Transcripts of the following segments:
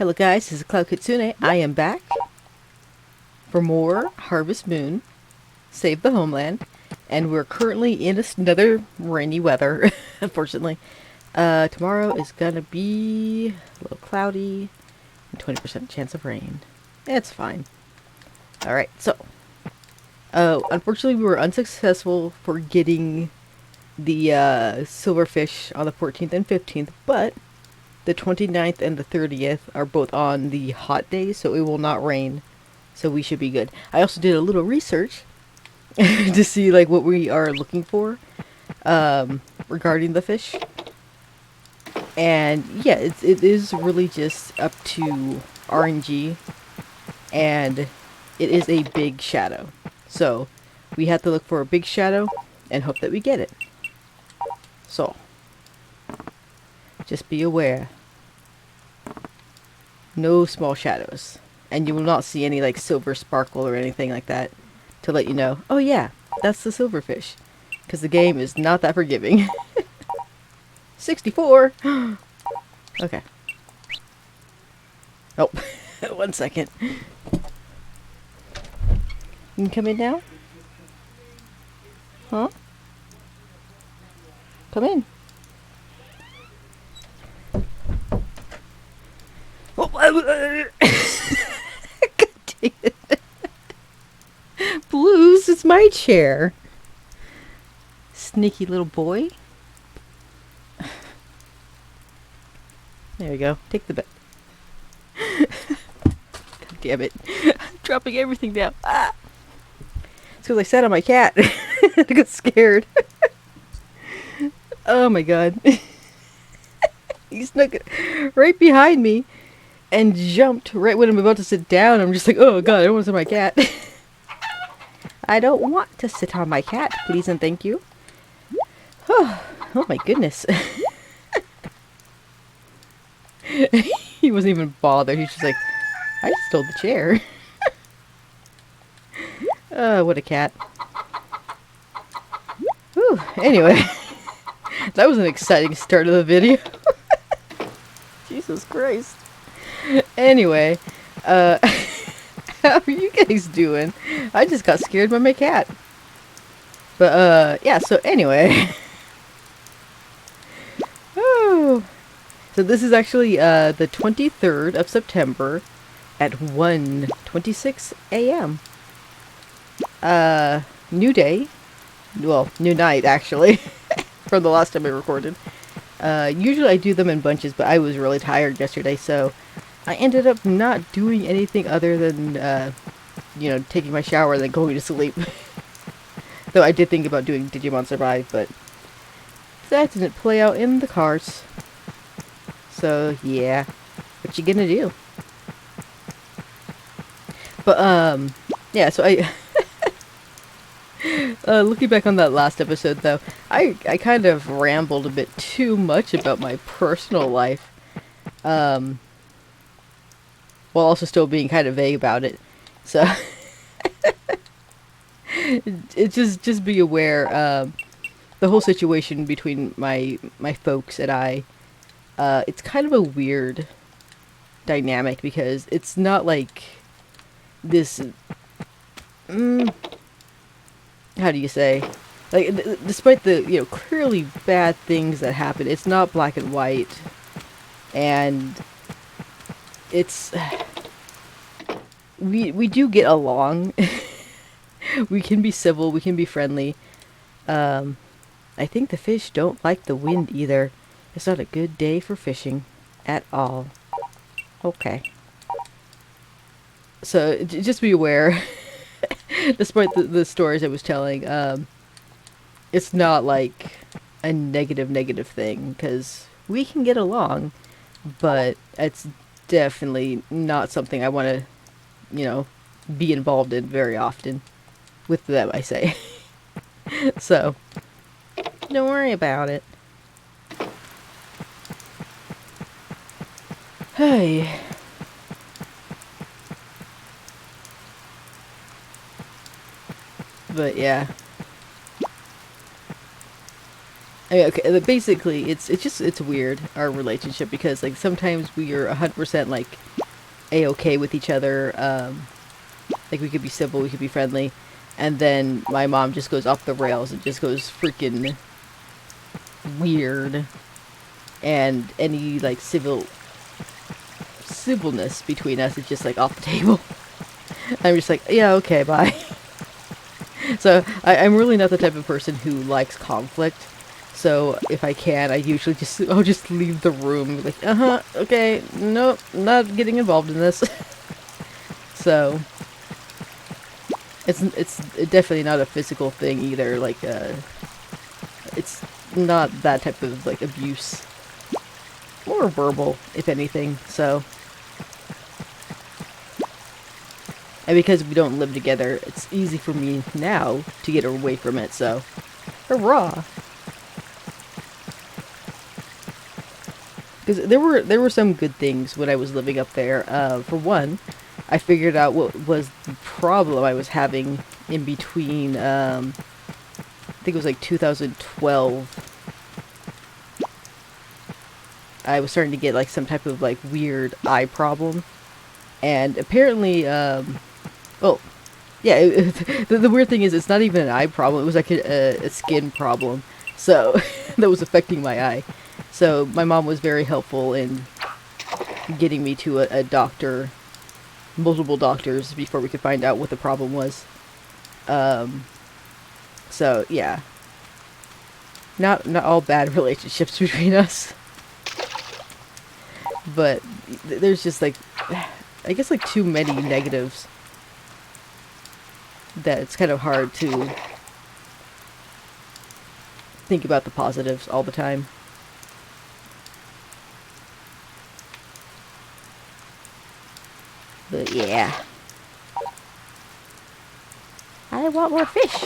Hello guys, this is Cloud Kitsune. I am back for more Harvest Moon, Save the Homeland, and we're currently in another rainy weather, unfortunately. Tomorrow is gonna be a little cloudy and 20% chance of rain. It's fine. Alright, so, unfortunately we were unsuccessful for getting the silverfish on the 14th and 15th, but the 29th and the 30th are both on the hot days, so it will not rain. So we should be good. I also did a little research to see like what we are looking for regarding the fish. And yeah, it is really just up to RNG, and it is a big shadow. So we have to look for a big shadow and hope that we get it. So just be aware. No small shadows. And you will not see any like silver sparkle or anything like that to let you know, oh yeah, that's the silverfish. Because the game is not that forgiving. 64! Okay. Oh, 1 second. You can come in now? Huh? Come in. Oh, God dang it. Blues, it's my chair. Sneaky little boy. There you go. Take the bed. God damn it. I'm dropping everything down. Ah! It's because I sat on my cat. I got scared. Oh my god. He snuck right behind me and jumped right when I'm about to sit down. I'm just like, oh god, I don't want to sit on my cat. I don't want to sit on my cat, please and thank you. Oh my goodness. He wasn't even bothered. He's just like, I stole the chair. What a cat. Whew, anyway. That was an exciting start of the video. Jesus Christ. Anyway, how are you guys doing? I just got scared by my cat. But, yeah, so anyway. Oh. So this is actually, the 23rd of September at 1:26 a.m. New day. Well, new night, actually. From the last time I recorded. Usually I do them in bunches, but I was really tired yesterday, so I ended up not doing anything other than, you know, taking my shower and then going to sleep. Though I did think about doing Digimon Survive, but that didn't play out in the cards. So, yeah. What you gonna do? But, yeah, so I... looking back on that last episode, though, I kind of rambled a bit too much about my personal life. While also still being kind of vague about it. So, it just be aware, the whole situation between my folks and I, it's kind of a weird dynamic because it's not like this, how do you say, like, despite the, you know, clearly bad things that happen, it's not black and white, and it's, we do get along. We can be civil, we can be friendly. I think the fish don't like the wind either. It's not a good day for fishing at all. Okay. So, just be aware. Despite the stories I was telling, it's not like a negative thing, because we can get along, but it's definitely not something I want to, you know, be involved in very often. With them, I say. So, don't worry about it. Hey. But yeah. I mean, okay, basically, it's weird, our relationship, because like sometimes we are 100% like a-okay with each other. Like we could be civil, we could be friendly, and then my mom just goes off the rails and just goes freaking weird, and any like civilness between us is just like off the table. I'm just like, yeah, okay, bye. So I'm really not the type of person who likes conflict. So if I can, I'll just leave the room. Like, okay, nope, not getting involved in this. So it's definitely not a physical thing either. Like, it's not that type of like abuse, more verbal, if anything. So, and because we don't live together, it's easy for me now to get away from it. So, hurrah! Because there were some good things when I was living up there. For one, I figured out what was the problem I was having in between. I think it was like 2012. I was starting to get like some type of like weird eye problem, and apparently, well, yeah. The weird thing is, it's not even an eye problem. It was like a skin problem. So that was affecting my eye. So my mom was very helpful in getting me to a doctor, multiple doctors, before we could find out what the problem was. So yeah, not all bad relationships between us, but there's just like, I guess like too many negatives that it's kind of hard to think about the positives all the time. But yeah. I want more fish.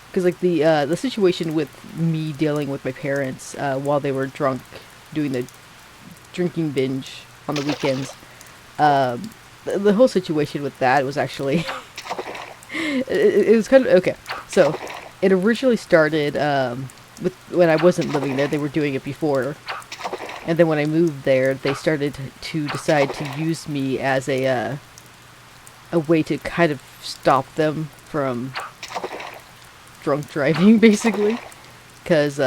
Because like the situation with me dealing with my parents while they were drunk, doing the drinking binge on the weekends, the whole situation with that was actually it was kind of okay. So it originally started with when I wasn't living there. They were doing it before. And then when I moved there, they started to decide to use me as a way to kind of stop them from drunk driving, basically. Because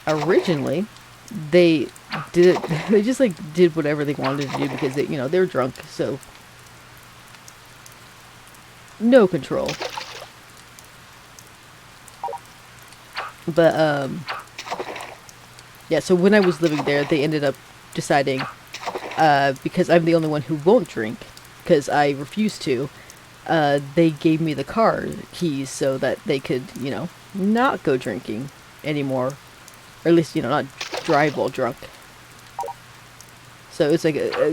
originally they just like did whatever they wanted to do because they were drunk, so no control. But yeah, so when I was living there, they ended up deciding, because I'm the only one who won't drink, because I refuse to, they gave me the car keys so that they could, not go drinking anymore. Or at least, not drive while drunk. So it's like a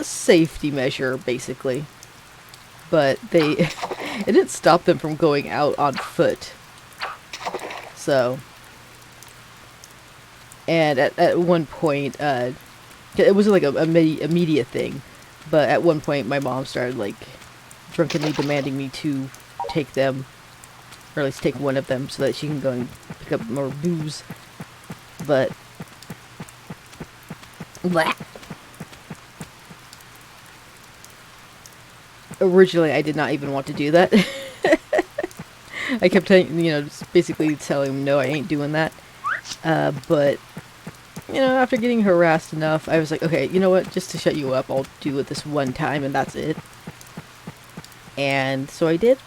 safety measure, basically. But it didn't stop them from going out on foot. So... And at one point, it wasn't like a immediate thing, but at one point my mom started like drunkenly demanding me to take them, or at least take one of them, so that she can go and pick up more booze. But blah. Originally, I did not even want to do that. I kept just basically telling him, no, I ain't doing that. But after getting harassed enough, I was like, okay, you know what, just to shut you up, I'll do it this one time, and that's it. And so I did.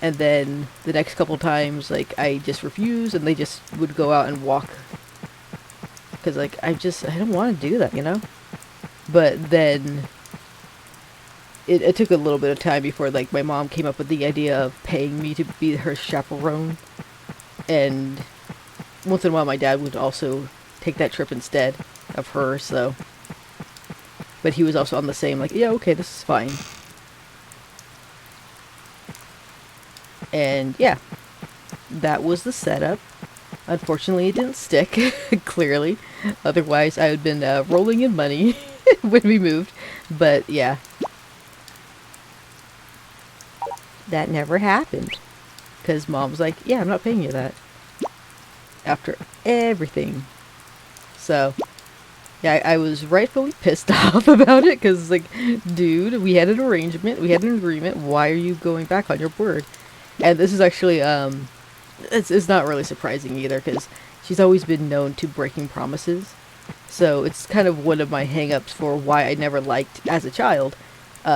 And then the next couple times, like, I just refused, and they just would go out and walk. Because, like, I don't want to do that, But then it took a little bit of time before, like, my mom came up with the idea of paying me to be her chaperone. And once in a while, my dad would also take that trip instead of her, so... But he was also on the same, like, yeah, okay, this is fine. And, yeah. That was the setup. Unfortunately, it didn't stick, clearly. Otherwise, I would have been rolling in money when we moved. But, yeah. that never happened. Because Mom was like, yeah, I'm not paying you that. After everything. So, yeah, I was rightfully pissed off about it. Because, like, dude, we had an arrangement. We had an agreement. Why are you going back on your word? And this is actually, it's not really surprising either. Because she's always been known to breaking promises. So it's kind of one of my hang-ups for why I never liked, as a child,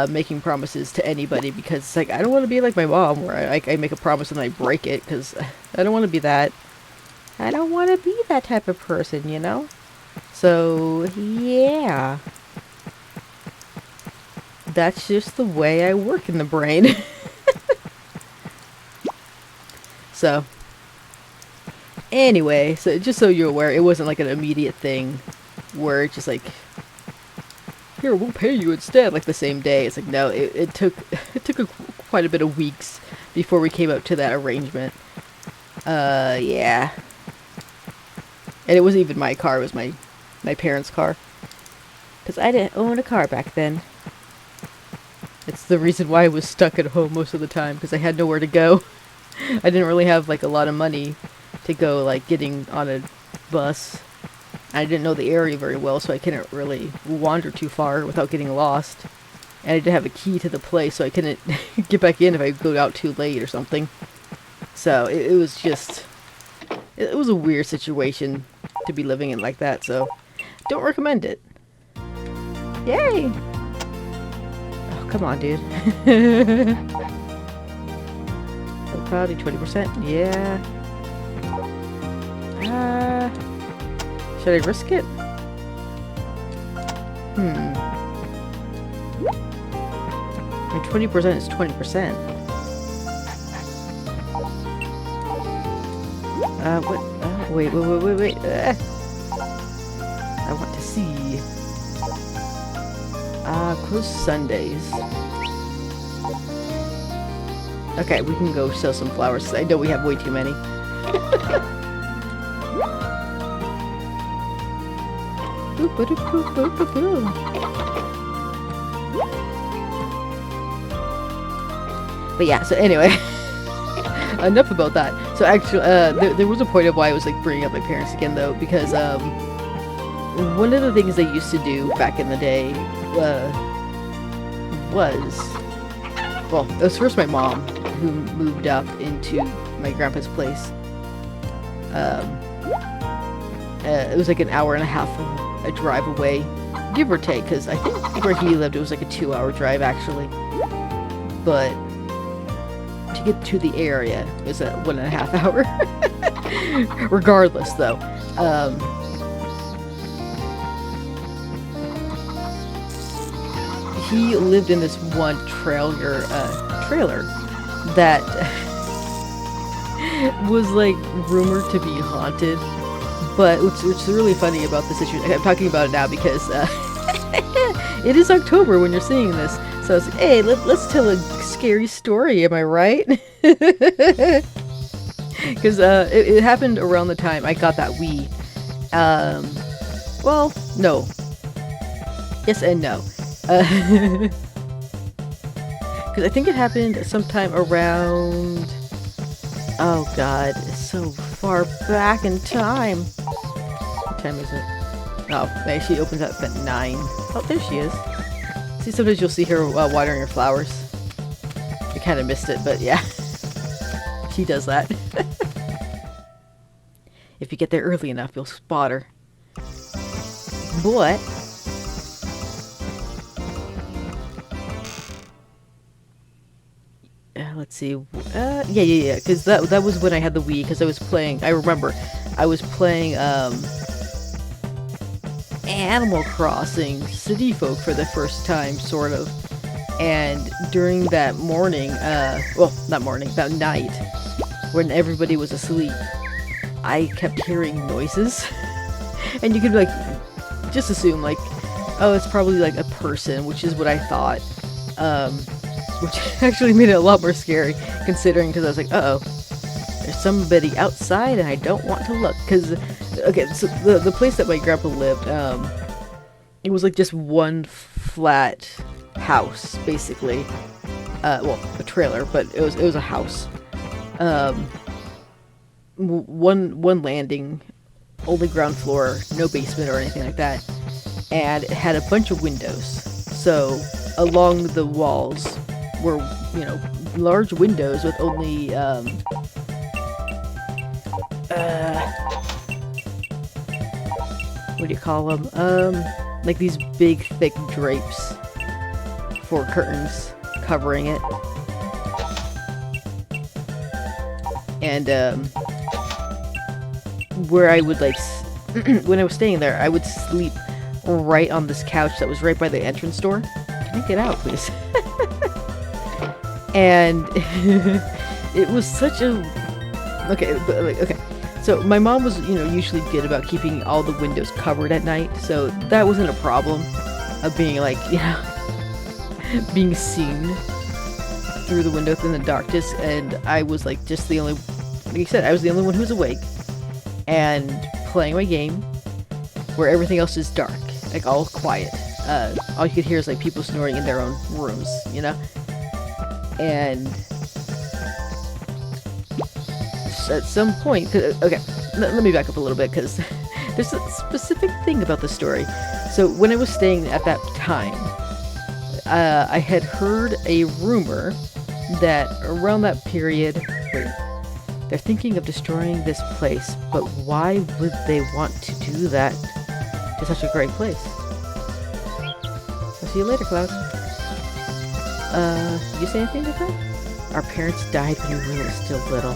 making promises to anybody, because it's like, I don't want to be like my mom, where I make a promise and I break it, because I don't want to be that. I don't want to be that type of person, you know? So, yeah. That's just the way I work in the brain. So, anyway, so just so you're aware, it wasn't like an immediate thing where it's just like, here, we'll pay you instead, like the same day. It's like, no, it took quite a bit of weeks before we came up to that arrangement. Yeah. And it wasn't even my car, it was my parents' car. Because I didn't own a car back then. It's the reason why I was stuck at home most of the time, because I had nowhere to go. I didn't really have, like, a lot of money to go, like, getting on a bus. I didn't know the area very well, so I couldn't really wander too far without getting lost. And I didn't have a key to the place, so I couldn't get back in if I go out too late or something. So it was just... It was a weird situation to be living in like that, so don't recommend it. Yay! Oh, come on, dude. So probably 20%. Yeah. Should I risk it? And 20% is 20%. What? Wait. I want to see. Close Sundays. Okay, we can go sell some flowers. I know we have way too many. But yeah, so anyway. Enough about that. So actually, there was a point of why I was like bringing up my parents again, though, because one of the things they used to do back in the day was, well, it was first my mom who moved up into my grandpa's place. It was like an hour and a half a drive away, give or take, because I think where he lived it was like a 2-hour drive actually, but to get to the area is a 1.5 hour. Regardless, though, he lived in this one trailer that was like rumored to be haunted. But what's really funny about this situation, I'm talking about it now because it is October when you're seeing this. So I was like, hey, let's tell a scary story, am I right? Because it happened around the time I got that Wii. Well, no. Yes and no. Because I think it happened sometime around... Oh god, it's so far back in time. What time is it? Oh, she opens up at 9. Oh, there she is. See, sometimes you'll see her watering her flowers. I kind of missed it, but yeah. She does that. If you get there early enough, you'll spot her. But... let's see. Yeah. Because that was when I had the Wii. Because I was playing. I remember, I was playing Animal Crossing City Folk for the first time, sort of. And during that morning, well, not morning, that night, when everybody was asleep, I kept hearing noises, and you could like just assume like, oh, it's probably like a person, which is what I thought. Which actually made it a lot more scary, considering, because I was like, uh-oh, there's somebody outside and I don't want to look. Because, okay, so the place that my grandpa lived, it was like just one flat house, basically. Well, trailer, but it was a house. One landing, only ground floor, no basement or anything like that, and it had a bunch of windows. So along the walls were, large windows with only what do you call them? Like these big thick drapes for curtains covering it. And where I would when I was staying there, I would sleep right on this couch that was right by the entrance door. Can I get out, please? And it was such a... Okay. So my mom was, usually good about keeping all the windows covered at night, so that wasn't a problem of being being seen through the window in the darkness. And I was just the only, like you said, I was the only one who was awake and playing my game, where everything else is dark, all quiet. All you could hear is people snoring in their own rooms, And at some point, okay, let me back up a little bit, because there's a specific thing about the story. So when I was staying at that time, I had heard a rumor that around that period, they're thinking of destroying this place, but why would they want to do that to such a great place? I'll see you later, Cloud. You say anything different? Our parents died when we were still little,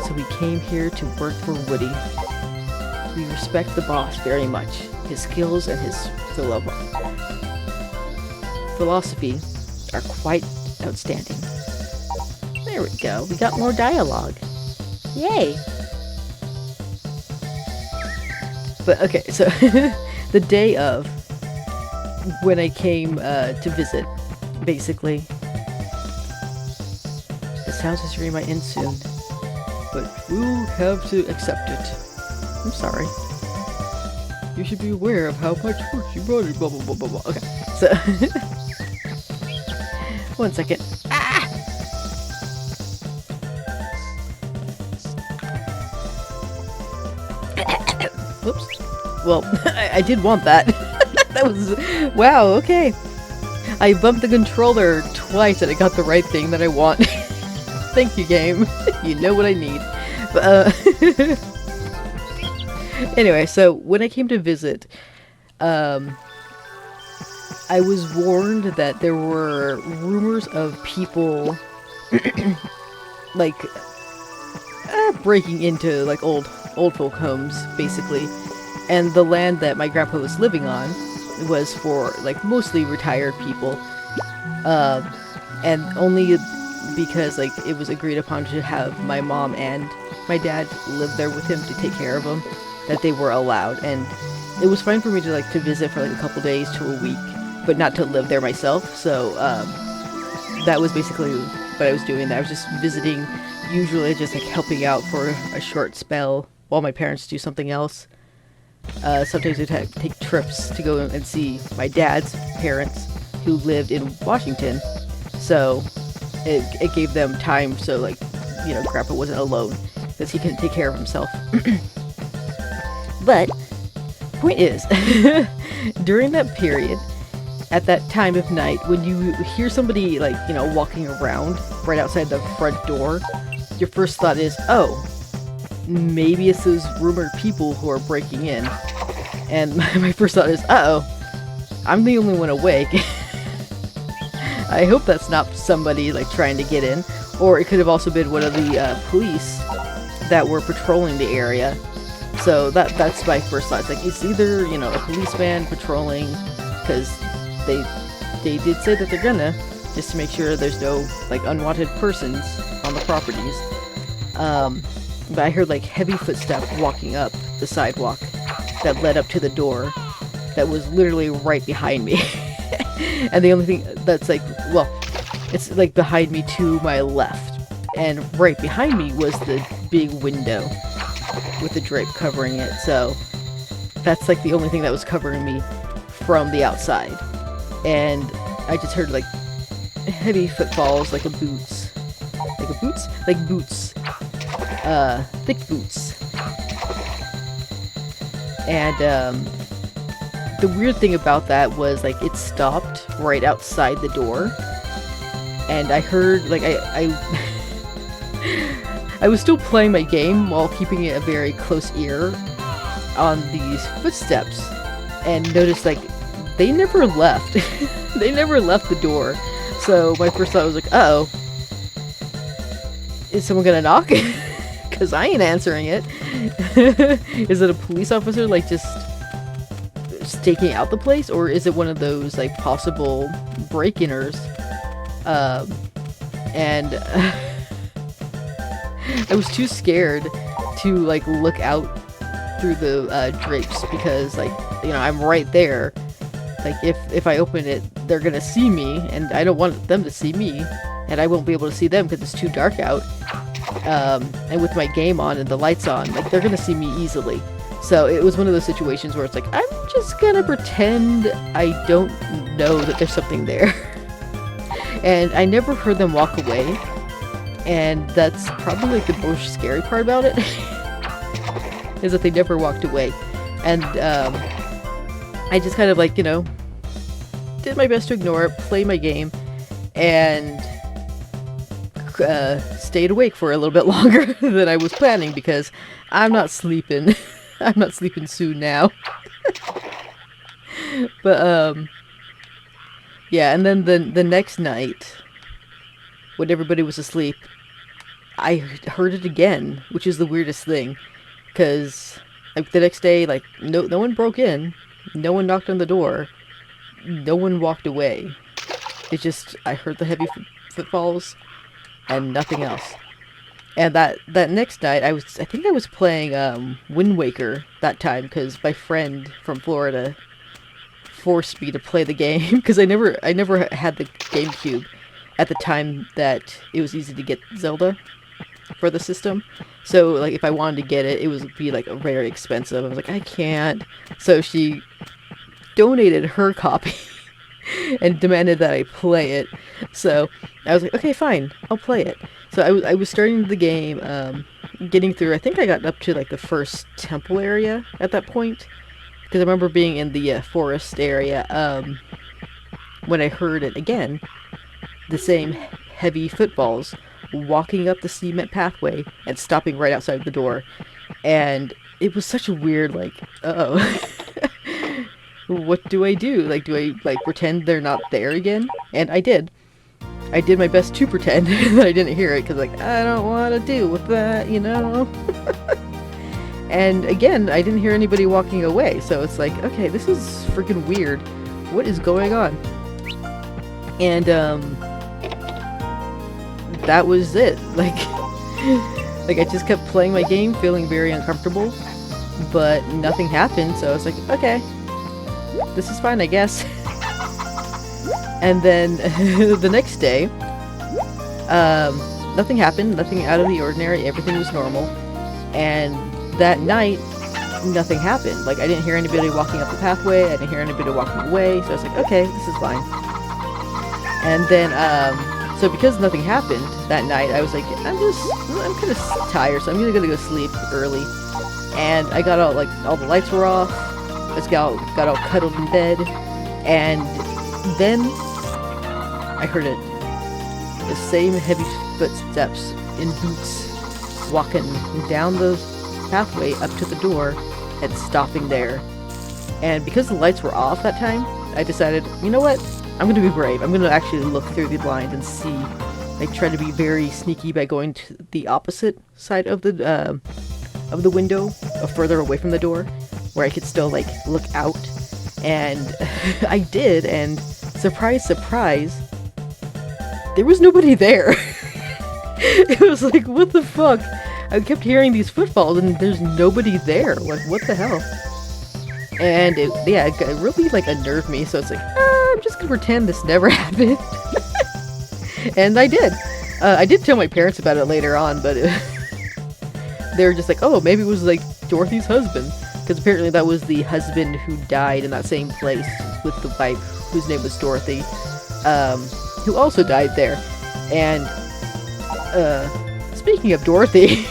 so we came here to work for Woody. We respect the boss very much. His skills and his philosophy are quite outstanding. There we go. We got more dialogue. Yay! But okay, so the day of when I came to visit, basically, the sounds history might end soon, but we'll have to accept it. I'm sorry. You should be aware of how much work you brought in, blah blah blah blah blah. Okay, so 1 second. Whoops. Well, I did want that. That was... Wow, okay. I bumped the controller twice and I got the right thing that I want. Thank you, game. You know what I need. But, anyway, so when I came to visit, I was warned that there were rumors of people breaking into old folk homes, basically. And the land that my grandpa was living on was for mostly retired people, and only because it was agreed upon to have my mom and my dad live there with him to take care of him, that they were allowed. And it was fine for me to to visit for a couple days to a week, but not to live there myself. So that was basically what I was doing. I was just visiting, usually just helping out for a short spell while my parents do something else. Sometimes we'd take trips to go and see my dad's parents, who lived in Washington. So it gave them time, so Grandpa wasn't alone, because he couldn't take care of himself. But point is, during that period, at that time of night, when you hear somebody walking around right outside the front door, your first thought is, oh, maybe it's those rumored people who are breaking in. And my first thought is, uh-oh, I'm the only one awake. I hope that's not somebody trying to get in. Or it could have also been one of the police that were patrolling the area. So that's my first thought. It's either, a policeman patrolling, because they did say that they're gonna, just to make sure there's no unwanted persons on the properties. But I heard heavy footsteps walking up the sidewalk that led up to the door that was literally right behind me. And the only thing that's it's behind me to my left, and right behind me was the big window with the drape covering it. So that's the only thing that was covering me from the outside. And I just heard heavy footfalls, like a boots. Like a boots? Like boots. Thick boots. And, the weird thing about that was, like, it stopped right outside the door. And I heard, like, I was still playing my game while keeping a very close ear on these footsteps. And noticed, like, they never left. They never left the door. So my first thought was like, uh-oh. Is someone gonna knock? Because I ain't answering it. Is it a police officer, like, just staking out the place? Or is it one of those, like, possible break-inners? And I was too scared to, like, look out through the drapes because, like, you know, I'm right there. Like, if I open it, they're gonna see me, and I don't want them to see me, and I won't be able to see them because it's too dark out. And with my game on and the lights on, like, they're gonna see me easily. So it was one of those situations where it's like, I'm just gonna pretend I don't know that there's something there. And I never heard them walk away, and that's probably, like, the most scary part about it, is that they never walked away. And, I just kind of, like, you know, did my best to ignore it, play my game, and stayed awake for a little bit longer than I was planning, because I'm not sleeping. I'm not sleeping soon now. But, yeah, and then the next night, when everybody was asleep, I heard it again, which is the weirdest thing, because, like, the next day, like, no one broke in, no one knocked on the door, no one walked away. It just, I heard the heavy footfalls, and nothing else. And that next night, I think I was playing Wind Waker that time, because my friend from Florida forced me to play the game, because I never had the GameCube at the time that it was easy to get Zelda for the system. So, like, if I wanted to get it, it would be, like, very expensive. I was like, I can't. So she donated her copy and demanded that I play it. So I was like, okay, fine, I'll play it. So I was starting the game, getting through, I think I got up to, like, the first temple area at that point. Because I remember being in the forest area, when I heard it again. The same heavy footfalls walking up the cement pathway and stopping right outside the door. And it was such a weird, like, uh-oh. What do I do? Like, do I, like, pretend they're not there again? And I did. I did my best to pretend that I didn't hear it, because, like, I don't want to deal with that, you know? And again, I didn't hear anybody walking away, so it's like, okay, this is freaking weird. What is going on? And, that was it. Like, I just kept playing my game, feeling very uncomfortable, but nothing happened, so I was like, okay, this is fine, I guess. And then, the next day, nothing happened, nothing out of the ordinary, everything was normal, and that night, nothing happened. Like, I didn't hear anybody walking up the pathway, I didn't hear anybody walking away, so I was like, okay, this is fine. And then, so because nothing happened that night, I was like, I'm kind of tired, so I'm gonna go sleep early. And I got all, like, all the lights were off, I just got all cuddled in bed, and then I heard it. The same heavy footsteps in boots walking down the pathway up to the door and stopping there. And because the lights were off that time, I decided, you know what? I'm gonna be brave. I'm gonna actually look through the blinds and see. I try to be very sneaky by going to the opposite side of the window, further away from the door, where I could still, like, look out. And I did, and surprise, surprise, there was nobody there. It was like, what the fuck? I kept hearing these footfalls, and there's nobody there. Like, what the hell? And it really, like, unnerved me, so it's like, I'm just gonna pretend this never happened. And I did. I did tell my parents about it later on, but they were just like, oh, maybe it was, like, Dorothy's husband. Because apparently that was the husband who died in that same place with the wife, whose name was Dorothy, who also died there. And speaking of Dorothy,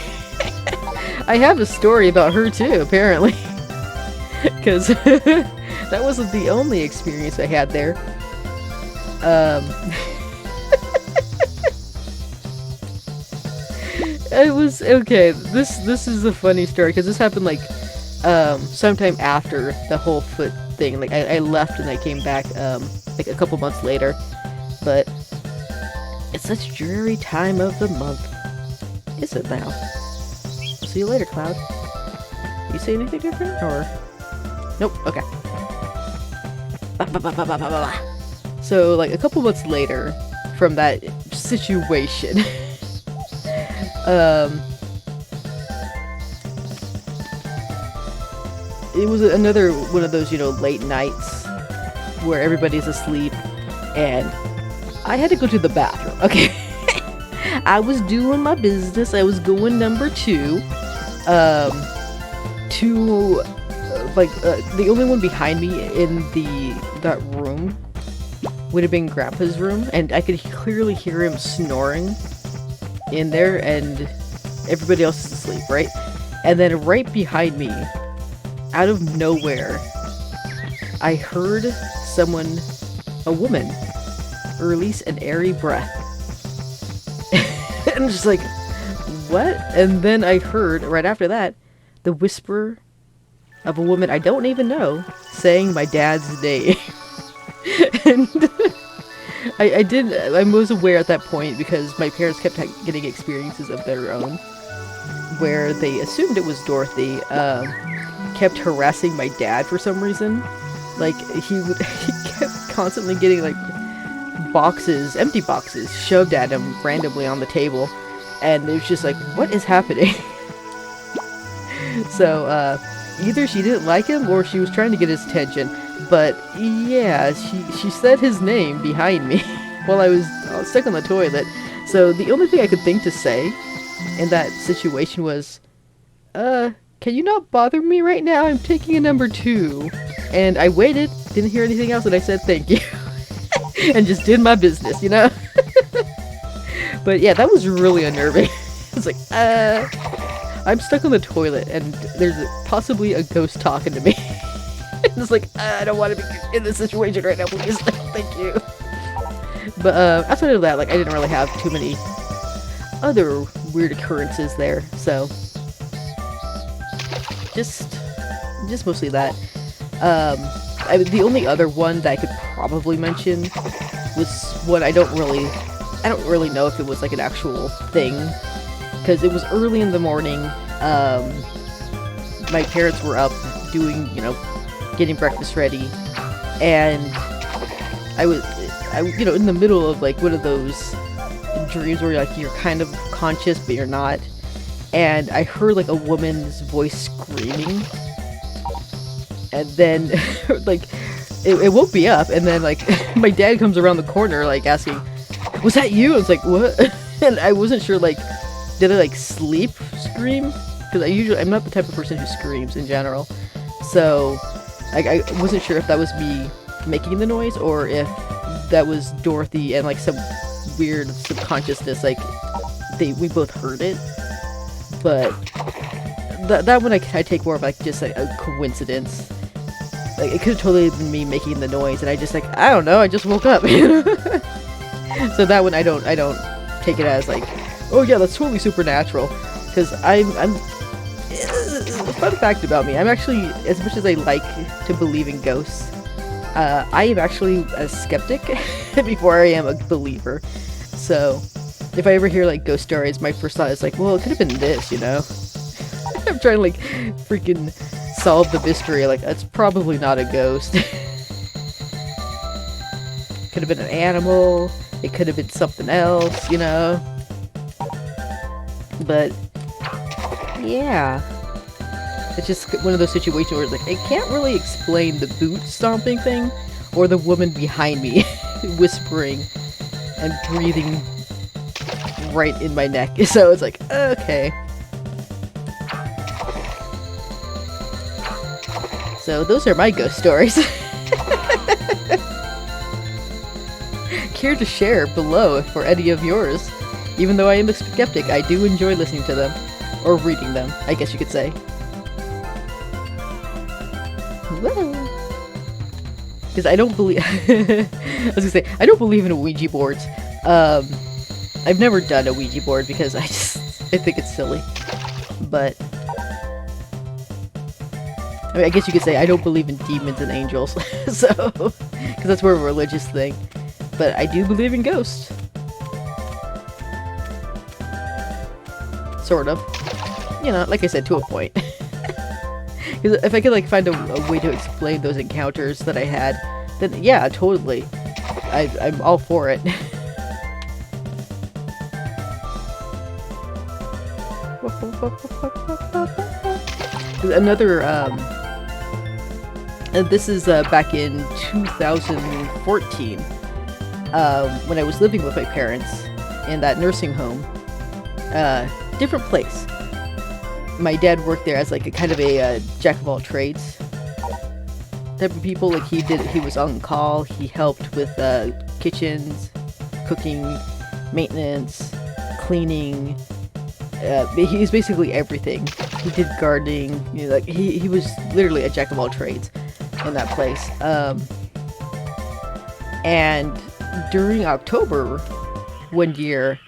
I have a story about her too, apparently. Because that wasn't the only experience I had there. It was okay. This is a funny story because this happened like sometime after the whole foot thing. Like I left and I came back like a couple months later. But it's such a dreary time of the month, is it now? See you later, Cloud. You say anything different or? Nope. Okay. So like a couple months later from that situation. It was another one of those, you know, late nights where everybody's asleep and I had to go to the bathroom, okay? I was doing my business. I was going number 2 to the only one behind me in that room would have been Grandpa's room, and I could clearly hear him snoring in there, and everybody else is asleep, right? And then right behind me, out of nowhere, I heard a woman, release an airy breath. And I'm just like, what? And then I heard, right after that, the whisper of a woman I don't even know saying my dad's name. And I was aware at that point because my parents kept getting experiences of their own where they assumed it was Dorothy, kept harassing my dad for some reason. Like, he kept constantly getting, like, empty boxes, shoved at him randomly on the table. And it was just like, what is happening? So, either she didn't like him or she was trying to get his attention. But, yeah, she said his name behind me while I was stuck on the toilet. So, the only thing I could think to say in that situation was, can you not bother me right now? I'm taking a number 2. And I waited, didn't hear anything else, and I said thank you. And just did my business, you know? But yeah, that was really unnerving. It's like, I'm stuck on the toilet, and there's possibly a ghost talking to me. And it's like, I don't want to be in this situation right now, please. Thank you. But outside of that, like, I didn't really have too many other weird occurrences there, so just mostly that. The only other one that I could probably mention was one I don't really know if it was like an actual thing, because it was early in the morning. My parents were up doing, you know, getting breakfast ready, and I was in the middle of like one of those dreams where like you're kind of conscious but you're not, and I heard like a woman's voice screaming, and then like it woke me up, and then like my dad comes around the corner like asking, was that you? I was like, what? And I wasn't sure, like, did I like sleep scream? Because I'm not the type of person who screams in general, so like I wasn't sure if that was me making the noise or if that was Dorothy and like some weird subconsciousness, like we both heard it. But that one I take more of like just like a coincidence. Like it could have totally been me making the noise, and I just like, I don't know, I just woke up. So that one I don't take it as like, oh yeah, that's totally supernatural. Because I'm fun fact about me, I'm actually, as much as I like to believe in ghosts, I am actually a skeptic before I am a believer. So if I ever hear like ghost stories, my first thought is like, well, it could have been this, you know? I'm trying to like freaking solve the mystery, like that's probably not a ghost. Could have been an animal, it could have been something else, you know? But yeah, it's just one of those situations where like I can't really explain the boot stomping thing or the woman behind me whispering and breathing right in my neck. So it's like, okay. So those are my ghost stories. care to share below for any of yours. Even though I am a skeptic, I do enjoy listening to them. Or reading them, I guess you could say. Because I don't believe... I was gonna say, I don't believe in Ouija boards. I've never done a Ouija board because I think it's silly. But... I mean, I guess you could say I don't believe in demons and angels. So... Because that's more of a religious thing. But I do believe in ghosts. Sort of. You know, like I said, to a point. Because if I could, like, find a way to explain those encounters that I had, then yeah, totally. I'm all for it. Another, and this is back in 2014, when I was living with my parents in that nursing home. Different place. My dad worked there as like a kind of a jack of all trades type of people. Like he was on call. He helped with kitchens, cooking, maintenance, cleaning. He was basically everything. He did gardening. You know, like he was literally a jack of all trades in that place. And during October one year,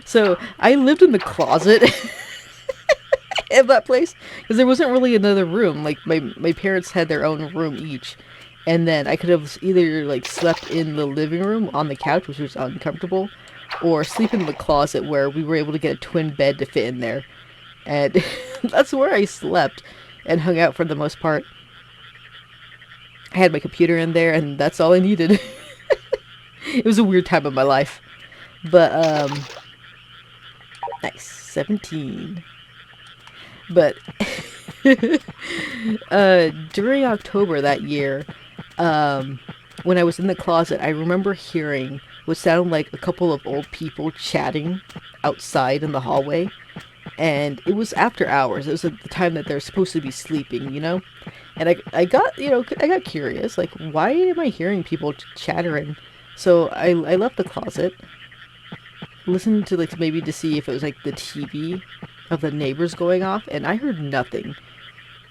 So, I lived in the closet of that place, because there wasn't really another room. Like, my parents had their own room each, and then I could have either, like, slept in the living room on the couch, which was uncomfortable, or sleep in the closet where we were able to get a twin bed to fit in there. And that's where I slept and hung out for the most part. I had my computer in there, and that's all I needed. It was a weird time of my life. But, nice, 17. But, during October that year, when I was in the closet, I remember hearing what sounded like a couple of old people chatting outside in the hallway. And it was after hours. It was at the time that they're supposed to be sleeping, you know? And I got, you know, I got curious, like, why am I hearing people chattering? So I left the closet. Listened to, like, maybe to see if it was, like, the TV of the neighbors going off, and I heard nothing,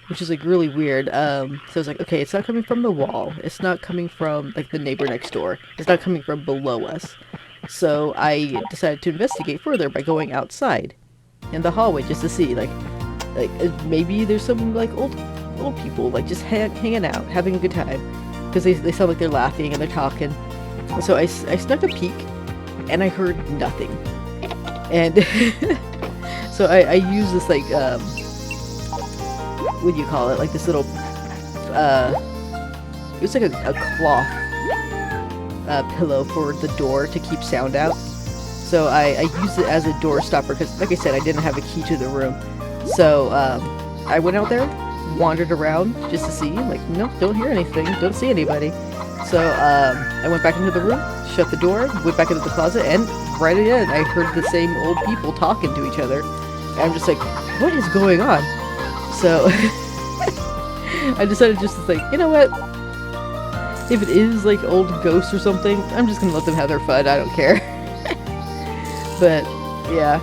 which is, like, really weird. So I was like, okay, it's not coming from the wall, it's not coming from, like, the neighbor next door, it's not coming from below us. So I decided to investigate further by going outside in the hallway just to see, like maybe there's some, like, old people, like, just hanging out, having a good time, because they sound like they're laughing and they're talking. So I snuck a peek, and I heard nothing. And so I used this, like, what do you call it? Like this little, it was like a cloth pillow for the door to keep sound out. So I used it as a door stopper because, like I said, I didn't have a key to the room. So I went out there, wandered around just to see, like, nope, don't hear anything, don't see anybody. So I went back into the room, shut the door, went back into the closet, and right again, I heard the same old people talking to each other. And I'm just like, what is going on? So I decided just to think, you know what? If it is like old ghosts or something, I'm just gonna let them have their fun. I don't care. But yeah,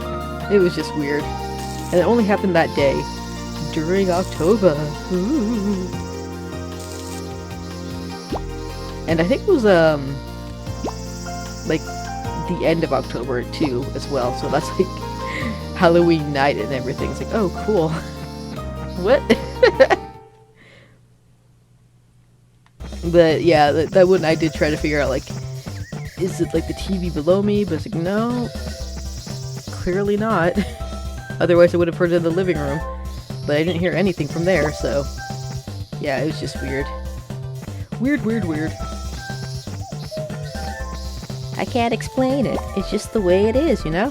it was just weird. And it only happened that day during October. Ooh. And I think it was like the end of October too as well. So that's like Halloween night and everything. It's like, oh cool. What? But yeah, that one I did try to figure out, like, is it like the TV below me? But it's like, no, clearly not. Otherwise I would have heard it in the living room. But I didn't hear anything from there, so yeah, it was just weird. Weird, weird, weird. I can't explain it. It's just the way it is, you know?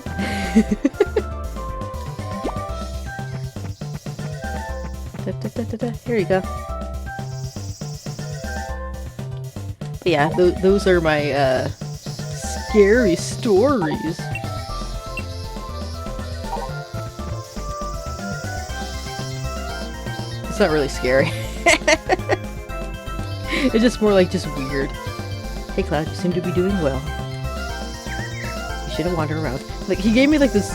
Here you go. Yeah, those are my scary stories. It's not really scary. It's just more like just weird. Hey Cloud, you seem to be doing well. You shouldn't wander around. Like, he gave me like this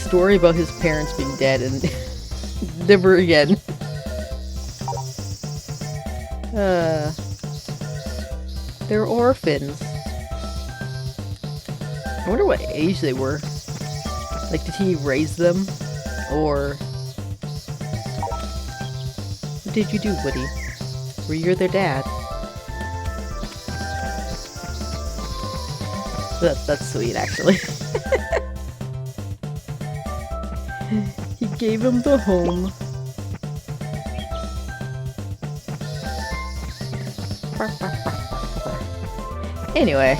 story about his parents being dead and never again. They're orphans. I wonder what age they were. Like, did he raise them? Or... what did you do, Woody? Were you their dad? That's sweet, actually. He gave him the home. Anyway.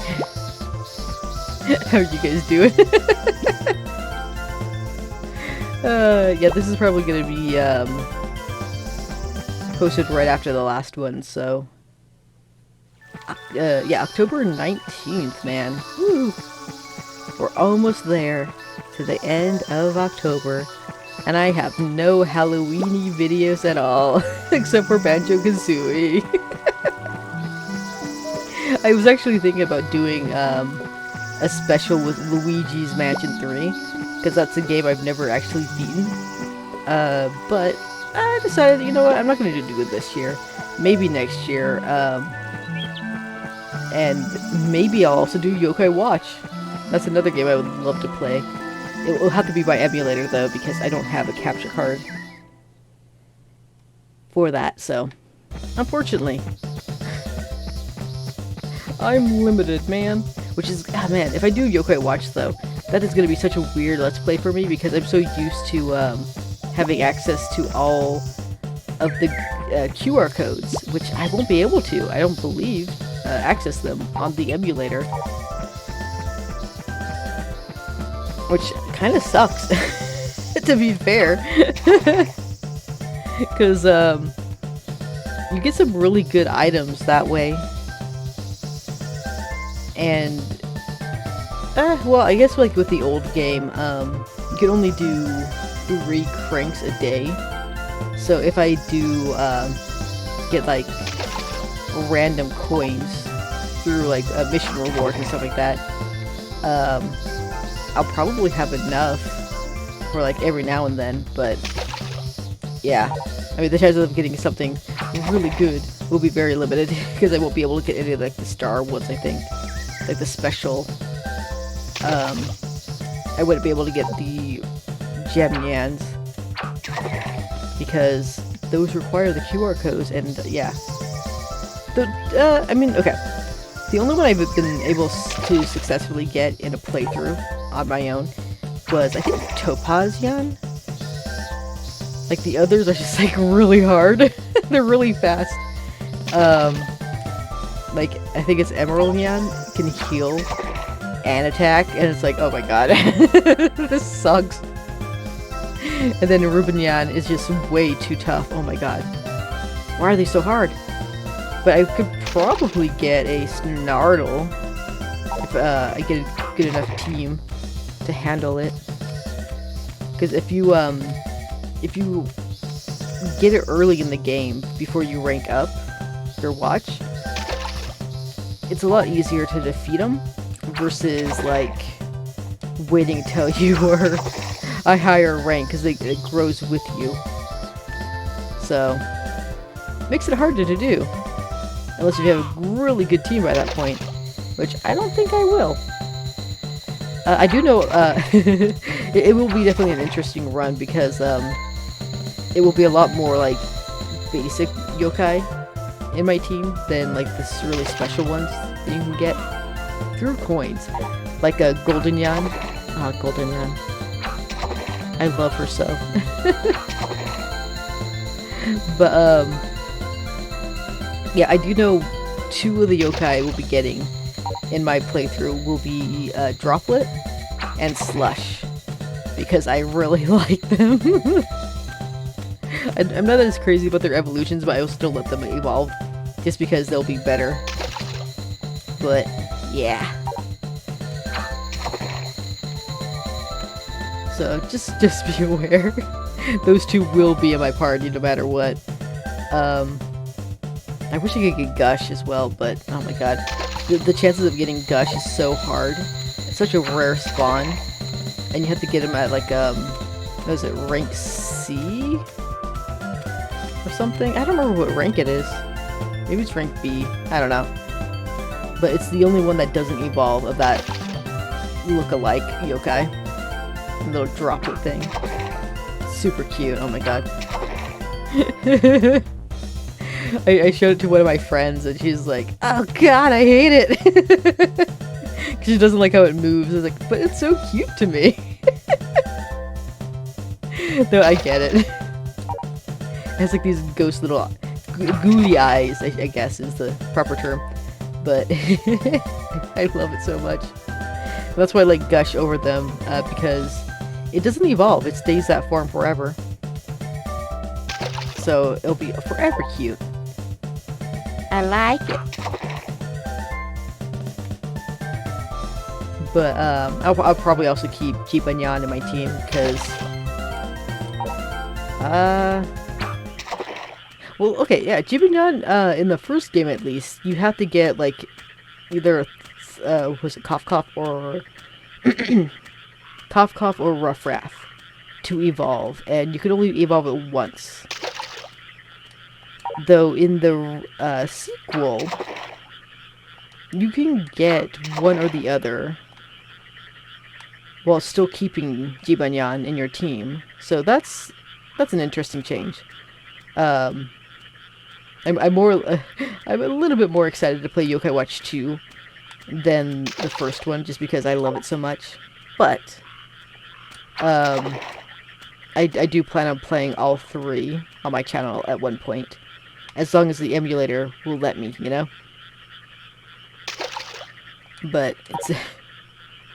How are you guys doing? Yeah, this is probably gonna be, posted right after the last one, so... yeah, October 19th, man. Woo! We're almost there to the end of October, and I have no Halloweeny videos at all, except for Banjo-Kazooie. I was actually thinking about doing, a special with Luigi's Mansion 3, because that's a game I've never actually beaten. But I decided, you know what, I'm not going to do it this year. Maybe next year, and maybe I'll also do Yokai Watch. That's another game I would love to play. It will have to be by emulator, though, because I don't have a capture card for that, so... unfortunately. I'm limited, man. Which is... ah, man, if I do Yokai Watch, though, that is going to be such a weird Let's Play for me, because I'm so used to, having access to all of the QR codes, which I won't be able to, I don't believe, access them on the emulator. Which kind of sucks, to be fair. Because, you get some really good items that way. And, well, I guess like with the old game, you could only do 3 cranks a day. So if I do, get like random coins through like a mission reward and stuff like that, I'll probably have enough for like every now and then, but yeah, I mean the chances of getting something really good will be very limited because I won't be able to get any of like the star ones, I think, like the special. I wouldn't be able to get the gem yans because those require the QR codes, and yeah. I mean, okay. The only one I've been able to successfully get in a playthrough on my own was, I think, Topazian. Like, the others are just, like, really hard. They're really fast. Like, I think it's Emerald Yan can heal and attack, and it's like, oh my god. This sucks. And then Rubinyan is just way too tough. Oh my god. Why are they so hard? But I could probably get a Snartle if I get a good enough team to handle it. Because if you get it early in the game before you rank up your watch, it's a lot easier to defeat them versus like waiting until you are a higher rank, because it grows with you. So makes it harder to do. Unless you have a really good team by that point, which I don't think I will. I do know it will be definitely an interesting run because it will be a lot more like basic yokai in my team than like this really special ones that you can get through coins, like a Golden Yan. Ah, Golden Yan. I love her so. But yeah, I do know 2 of the yokai I will be getting in my playthrough will be Droplet and Slush, because I really like them. I'm not as crazy about their evolutions, but I will still let them evolve, just because they'll be better. But, yeah. So, just be aware. Those 2 will be in my party no matter what. I wish I could get Gush as well, but oh my god. The chances of getting Gush is so hard. It's such a rare spawn. And you have to get him at like, what is it, rank C? Or something? I don't remember what rank it is. Maybe it's rank B. I don't know. But it's the only one that doesn't evolve of that look-alike yokai. Little droplet thing. Super cute. Oh my god. I showed it to one of my friends and she's like, oh god, I hate it! She doesn't like how it moves. I was like, but it's so cute to me. No, I get it. It has like these ghost little gooey eyes, I guess is the proper term. But I love it so much. That's why I like Gush over them, because it doesn't evolve. It stays that form forever. So it'll be forever cute. I like it. But I'll probably also keep Jibanyan in my team because well, okay, yeah, Jibanyan in the first game at least, you have to get like either was it Cough Cough or Cough Cough or Rough Raff to evolve, and you can only evolve it once. Though in the sequel, you can get one or the other while still keeping Jibanyan in your team. So that's an interesting change. I'm I'm a little bit more excited to play Yokai Watch 2 than the first one, just because I love it so much. But I do plan on playing all three on my channel at one point, as long as the emulator will let me, you know? But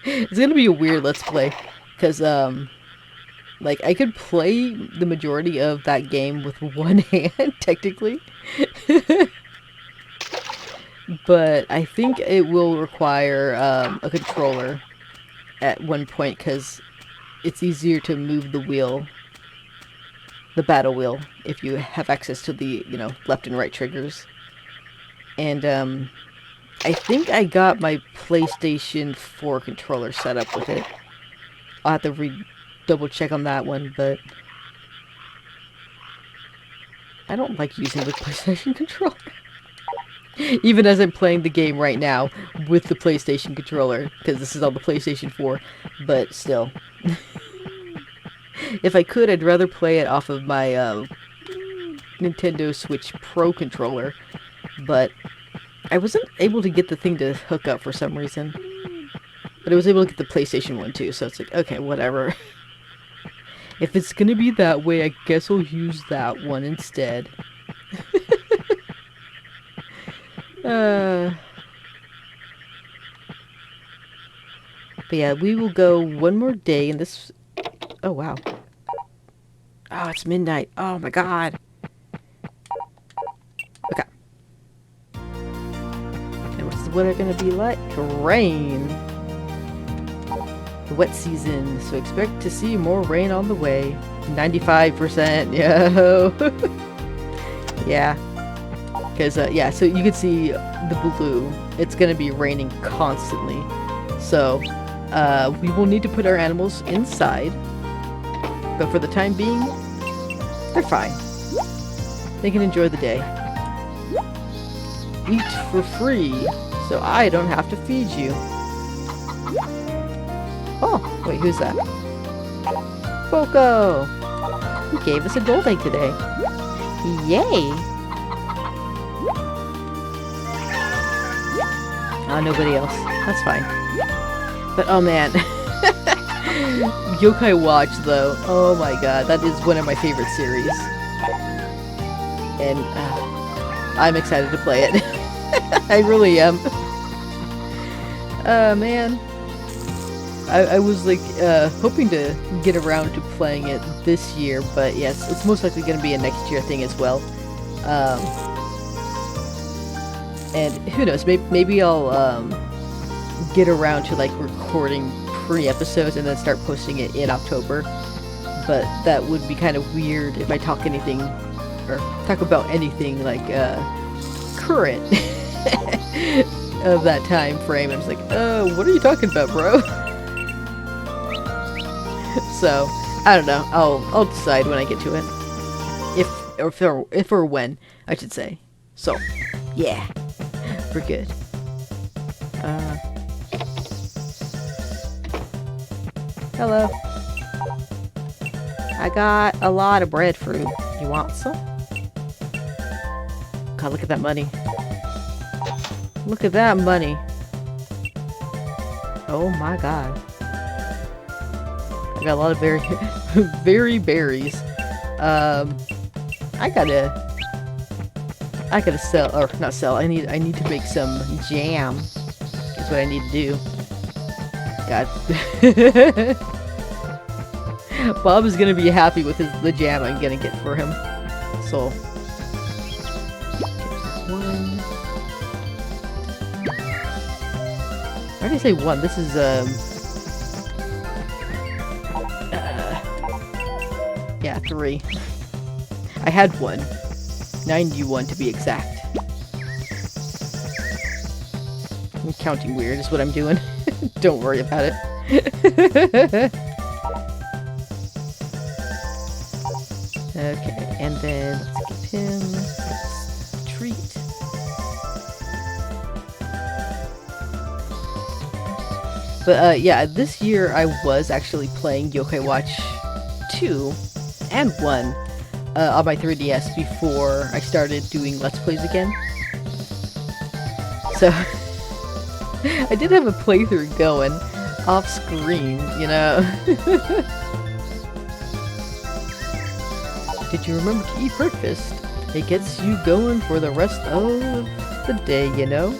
it's gonna be a weird Let's Play, because like, I could play the majority of that game with one hand, technically. But I think it will require a controller at one point, because it's easier to move the wheel, the battle wheel, if you have access to the, you know, left and right triggers. And I think I got my PlayStation 4 controller set up with it. I'll have to double check on that one, but I don't like using the PlayStation controller. Even as I'm playing the game right now with the PlayStation controller, because this is on the PlayStation 4, but still. If I could, I'd rather play it off of my Nintendo Switch Pro controller, but I wasn't able to get the thing to hook up for some reason. But I was able to get the PlayStation one too, so it's like, okay, whatever. If it's gonna be that way, I guess I'll use that one instead. But yeah, we will go one more day in this... Oh, wow. Oh, it's midnight. Oh my god. Okay. And what's the weather gonna be like? Rain. The wet season, so expect to see more rain on the way. 95%, yo. Yeah. Because, yeah, so you can see the blue. It's going to be raining constantly. So, we will need to put our animals inside. But for the time being, they're fine. They can enjoy the day. Eat for free, so I don't have to feed you. Oh, wait, who's that? Foco! He gave us a gold egg today. Yay! Oh, nobody else. That's fine. But, oh man. Yokai Watch, though. Oh my god, that is one of my favorite series. And, I'm excited to play it. I really am. Man. I was, like, hoping to get around to playing it this year, but yes, it's most likely going to be a next year thing as well. And who knows, maybe I'll get around to like recording pre-episodes and then start posting it in October. But that would be kind of weird if I talk about anything like current of that time frame. I'm just like, what are you talking about, bro? So, I don't know. I'll decide when I get to it. If or when, I should say. So, yeah. We're good. Hello. I got a lot of breadfruit. You want some? God, look at that money. Look at that money. Oh my god. I got a lot of very berries. I gotta sell, or not sell, I need to make some jam. Is what I need to do. God. Bob is gonna be happy with the jam I'm gonna get for him. So. One. Why did I say one? This is, yeah, 3. I had 1. 91 to be exact. I'm counting weird is what I'm doing. Don't worry about it. Okay, and then let's give him a treat. But yeah, this year I was actually playing Yokai Watch 2 and 1 on my 3DS before I started doing Let's Plays again. So, I did have a playthrough going off screen, you know. Did you remember to eat breakfast? It gets you going for the rest of the day, you know?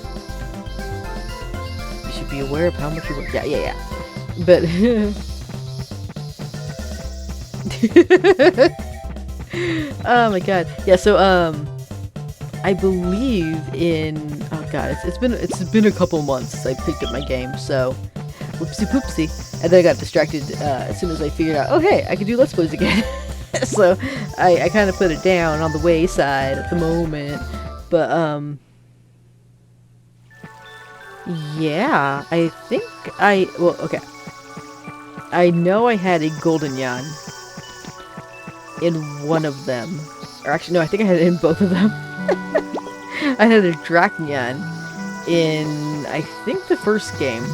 You should be aware of how much you work. Yeah. But... oh my god. Yeah, so, I believe in... Oh god, it's been a couple months since I picked up my game, so... Whoopsie poopsie. And then I got distracted as soon as I figured out, oh hey, I can do Let's Plays again. So, I kind of put it down on the wayside at the moment. But, yeah, I think well, okay. I know I had a golden yan in one of them. Or actually, no, I think I had it in both of them. I had a Dracnyan in, I think, the first game.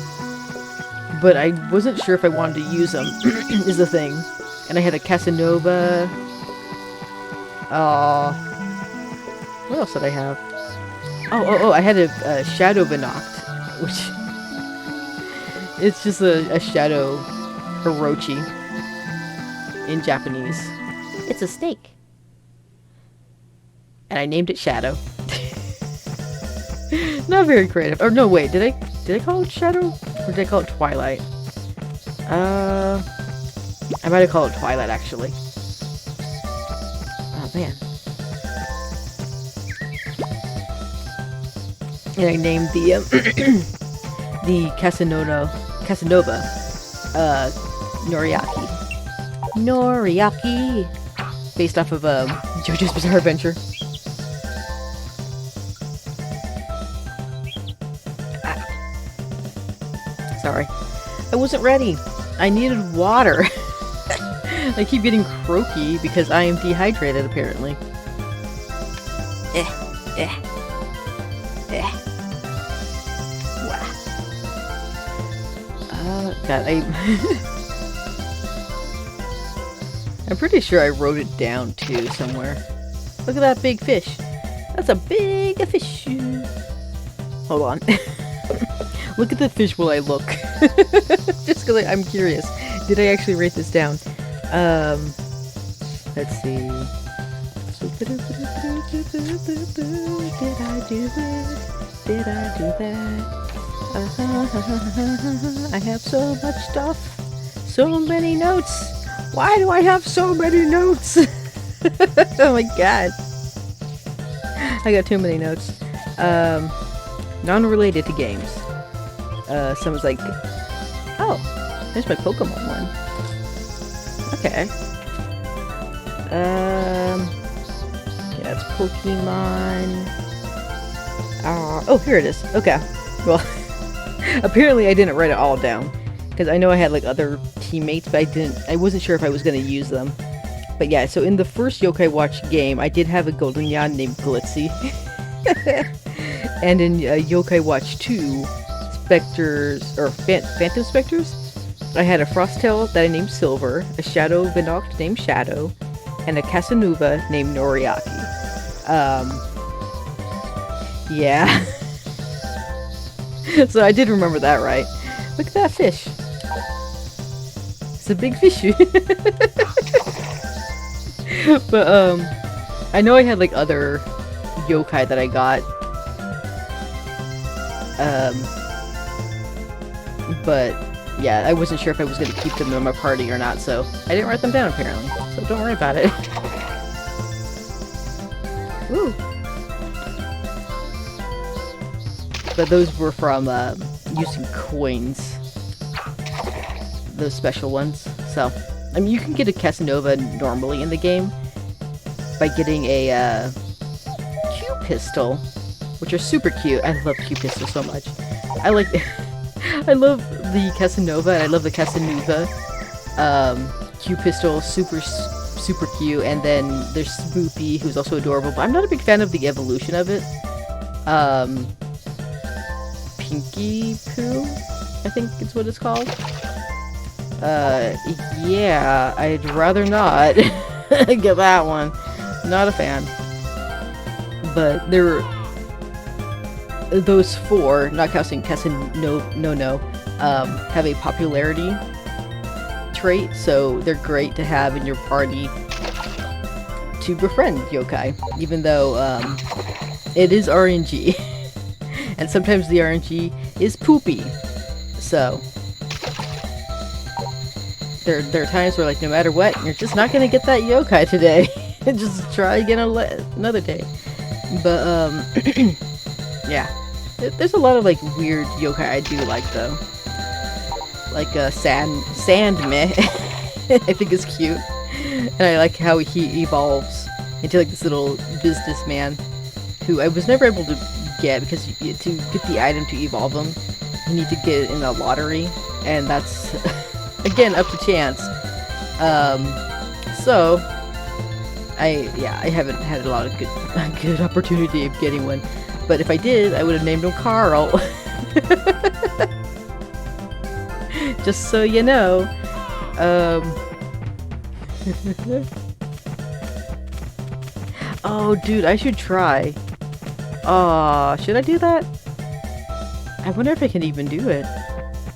But I wasn't sure if I wanted to use them, is the thing. And I had a Casanova. What else did I have? Oh, I had a Shadow Binoct, which... It's just a Shadow Orochi in Japanese. It's a snake. And I named it Shadow. Not very creative. Or no, wait, did I call it Shadow? Or did I call it Twilight? I might have called it Twilight, actually. Oh, man. And I named the, the Casanova, Noriaki. Noriaki! Based off of, JoJo's Bizarre Adventure. Sorry. I wasn't ready. I needed water. I keep getting croaky because I am dehydrated, apparently. Wow. God, I'm pretty sure I wrote it down, too, somewhere. Look at that big fish. That's a big fish. Hold on. Look at the fish while I look. Just because I'm curious. Did I actually write this down? Let's see. Did I do it? Did I do that? I have so much stuff. So many notes. Why do I have so many notes? Oh my god. I got too many notes. Non-related to games. Someone's like, oh, there's my Pokemon one. Okay. Yeah, it's Pokemon. Oh, here it is. Okay. Well, apparently I didn't write it all down. Because I know I had like other teammates, but I wasn't sure if I was going to use them. But yeah, so in the first Yokai Watch game, I did have a golden yan named Glitzy. And in Yokai Watch 2, Specters, or Phantom Specters, I had a Frosttail that I named Silver, a Shadow Vinoct named Shadow, and a Casanova named Noriaki. Yeah. So I did remember that right. Look at that fish. It's a big fish. But, I know I had, like, other yokai that I got. But, yeah, I wasn't sure if I was going to keep them in my party or not, so I didn't write them down, apparently. So don't worry about it. Woo! But those were from, using coins. Those special ones. So, I mean, you can get a Casanova normally in the game by getting a Q pistol, which are super cute. I love Q pistols so much. I like, I love the Casanova and I love the Casanova Q pistol, super cute. And then there's Spoopy, who's also adorable, but I'm not a big fan of the evolution of it. Pinky Poo, I think is what it's called. Yeah, I'd rather not get that one. Not a fan. But those four, not counting Casanova, have a popularity trait, so they're great to have in your party to befriend yokai, even though it is RNG. And sometimes the RNG is poopy. So there are times where, like, no matter what, you're just not gonna get that yokai today. Just try again another day. But yeah, there's a lot of, like, weird yokai I do like, though. Like Sandmeh. I think is cute, and I like how he evolves into, like, this little businessman who I was never able to get, because to get the item to evolve him, you need to get it in a lottery, and that's again up to chance. So I haven't had a lot of good opportunity of getting one, but if I did, I would have named him Carl. Just so you know. Oh, dude, I should try. Aw, should I do that? I wonder if I can even do it.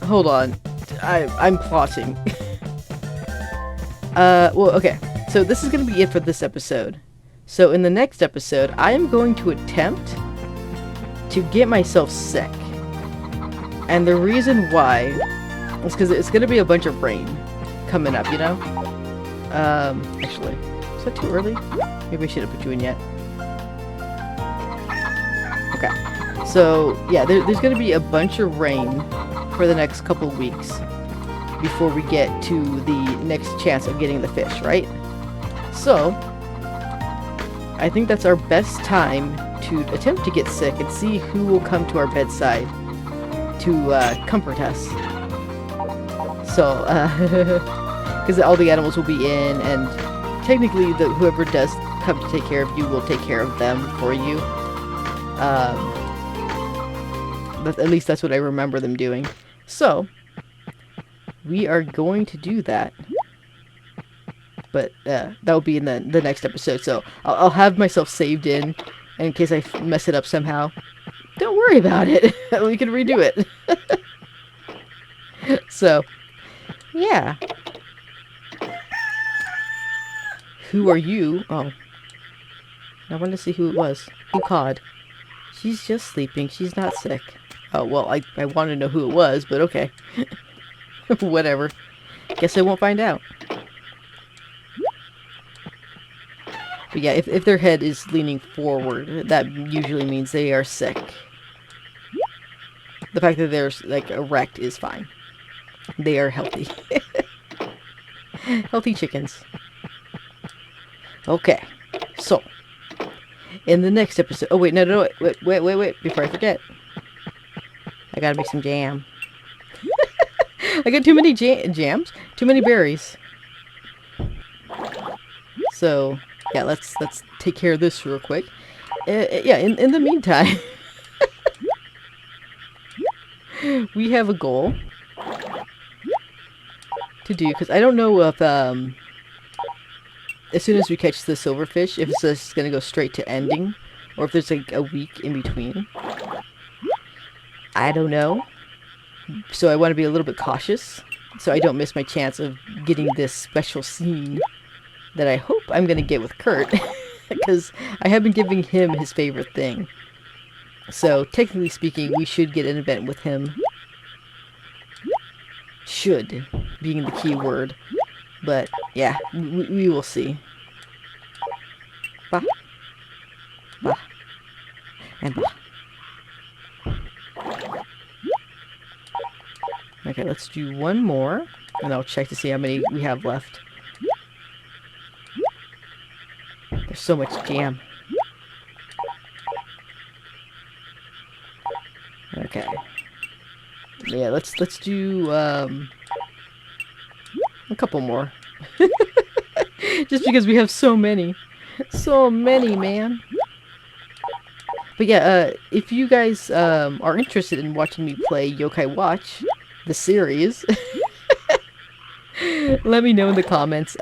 Hold on. I'm plotting. Well, okay. So this is going to be it for this episode. So in the next episode, I am going to attempt to get myself sick. And the reason why is because it's going to be a bunch of rain coming up, you know? Actually, is that too early? Maybe I shouldn't put you in yet. Okay. So, yeah, there's going to be a bunch of rain for the next couple weeks before we get to the next chance of getting the fish, right? So, I think that's our best time to attempt to get sick and see who will come to our bedside to comfort us. So, because all the animals will be in, and technically whoever does come to take care of you will take care of them for you. But at least that's what I remember them doing. So, we are going to do that. But that will be in the next episode. So I'll have myself saved in case I mess it up somehow. Don't worry about it. We can redo it. So, yeah. Who are you? Oh. I want to see who it was. Who cawed? She's just sleeping. She's not sick. Oh, well, I want to know who it was, but okay. Whatever. Guess I won't find out. But yeah, if their head is leaning forward, that usually means they are sick. The fact that they're, like, erect is fine. They are healthy. Healthy chickens. Okay, so in the next episode. Oh, wait, no, wait, before I forget. I gotta make some jam. I got too many jams? Too many berries. So, yeah, let's take care of this real quick. Yeah, in the meantime, we have a goal to do, because I don't know if, as soon as we catch the silverfish, if it's just gonna go straight to ending, or if there's like a week in between. I don't know. So I want to be a little bit cautious, so I don't miss my chance of getting this special scene that I hope I'm gonna get with Kurt, because I have been giving him his favorite thing. So technically speaking, we should get an event with him. Should being the key word. But yeah, we will see. Bah. Bah. And bah. Okay, let's do one more, and I'll check to see how many we have left. There's so much jam. Okay. Yeah, let's do a couple more. Just because we have so many. So many, man. But yeah, if you guys are interested in watching me play Yokai Watch, the series, let me know in the comments.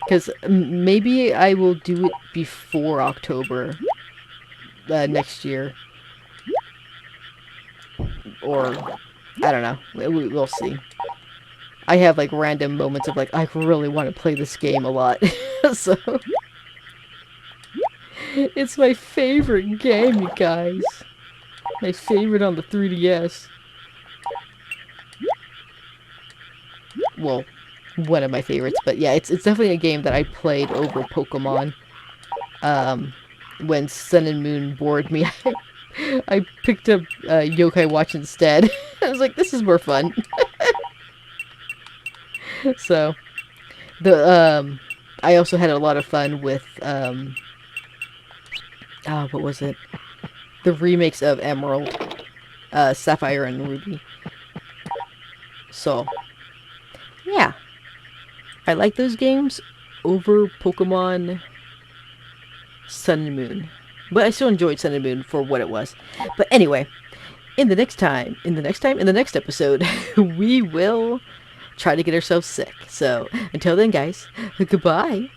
Because maybe I will do it before October next year. Or, I don't know. We'll see. I have like random moments of like, I really want to play this game a lot. So, it's my favorite game, you guys. My favorite on the 3DS. Well, one of my favorites, but yeah, it's definitely a game that I played over Pokemon. When Sun and Moon bored me, I picked up Yokai Watch instead. I was like, this is more fun. So, I also had a lot of fun with what was it? The remakes of Emerald, Sapphire and Ruby. So, yeah. I like those games over Pokemon Sun and Moon. But I still enjoyed Sun and Moon for what it was. But anyway, in the next episode, we will try to get ourselves sick. So, until then, guys, goodbye.